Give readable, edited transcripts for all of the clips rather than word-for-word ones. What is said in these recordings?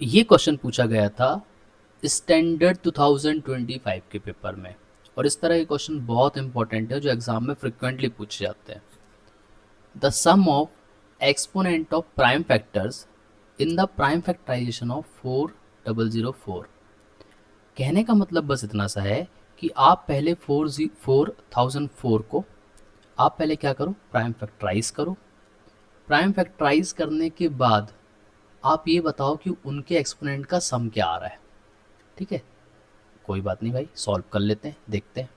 ये क्वेश्चन पूछा गया था स्टैंडर्ड 2025 के पेपर में, और इस तरह के क्वेश्चन बहुत इंपॉर्टेंट है जो एग्जाम में फ्रिक्वेंटली पूछे जाते हैं। The sum of exponent of prime factors in the prime factorisation of 4004। कहने का मतलब बस इतना सा है कि आप पहले 4004 को आप पहले क्या करो, प्राइम फैक्टराइज करो। प्राइम फैक्टराइज करने के बाद आप ये बताओ कि उनके एक्सपोनेंट का सम क्या आ रहा है। ठीक है, कोई बात नहीं भाई, सॉल्व कर लेते हैं, देखते हैं।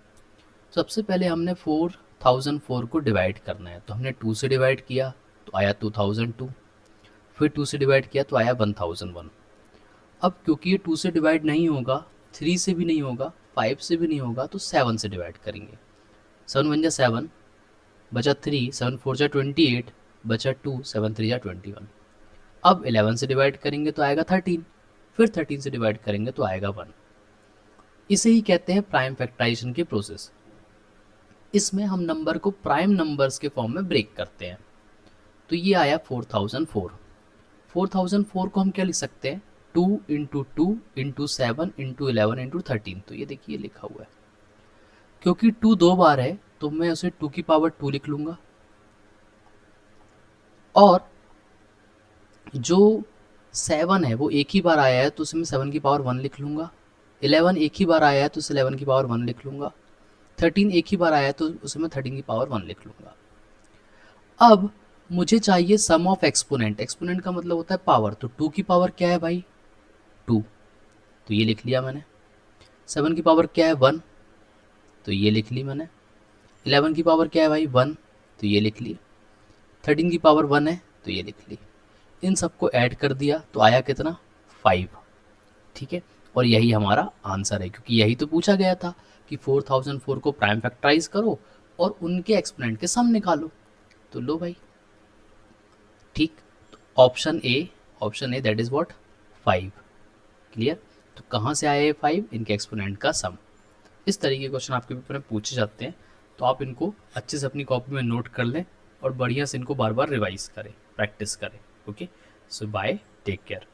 सबसे पहले हमने 4004 को डिवाइड करना है, तो हमने 2 से डिवाइड किया तो आया 2002, फिर 2 से डिवाइड किया तो आया 1001। अब क्योंकि ये 2 से डिवाइड नहीं होगा, 3 से भी नहीं होगा, 5 से भी नहीं होगा, तो 7 से डिवाइड करेंगे। 7 वन जा 7, बचा 3, 7 4 जा 28, बचा 2, 7 3 जा 21। अब 11 से डिवाइड करेंगे तो आएगा 13, फिर 13 से डिवाइड करेंगे तो आएगा 1। इसे ही कहते हैं प्राइम फैक्टराइजेशन की प्रोसेस। इसमें हम नंबर को प्राइम नंबर्स के फॉर्म में ब्रेक करते हैं। तो ये आया 4004। 4004 को हम क्या लिख सकते हैं, 2 इंटू 2 इंटू 7 इंटू 11 इंटू 13। तो ये देखिए लिखा हुआ है। क्योंकि 2 दो बार है तो मैं उसे 2 की पावर 2 लिख लूंगा, और जो 7 है वो एक ही बार आया है तो उसे मैं 7 की पावर 1 लिख लूंगा। 11 एक ही बार आया है तो उसे 11 की पावर 1 लिख लूंगा। 13 एक ही बार आया है तो उसे मैं 13 की पावर 1 लिख लूंगा। अब मुझे चाहिए सम ऑफ एक्सपोनेंट। एक्सपोनेंट का मतलब होता है पावर, तो 2 की पावर क्या है भाई, 2, तो ये लिख लिया मैंने। 7 की पावर क्या है, 1, तो ये लिख ली मैंने। 11 की पावर क्या है भाई, 1, तो ये लिख ली। 13 की पावर 1 है तो ये लिख ली। इन सबको ऐड कर दिया तो आया कितना, 5। ठीक है, और यही हमारा आंसर है, क्योंकि यही तो पूछा गया था कि 4004 को प्राइम फैक्टराइज करो और उनके एक्सपोनेंट के सम निकालो। तो लो भाई, ठीक, option A, option A that is what, 5। Clear. तो कहाँ से आया ये 5, इनके एक्सपोनेंट का सम। इस तरीके के क्वेश्चन आपके पेपर में पूछे जाते हैं, तो आप इनको अच्छे से अपनी कॉपी में नोट कर लें और बढ़िया से इनको बार बार रिवाइज करें, प्रैक्टिस करें। ओके, सो बाय, टेक केयर।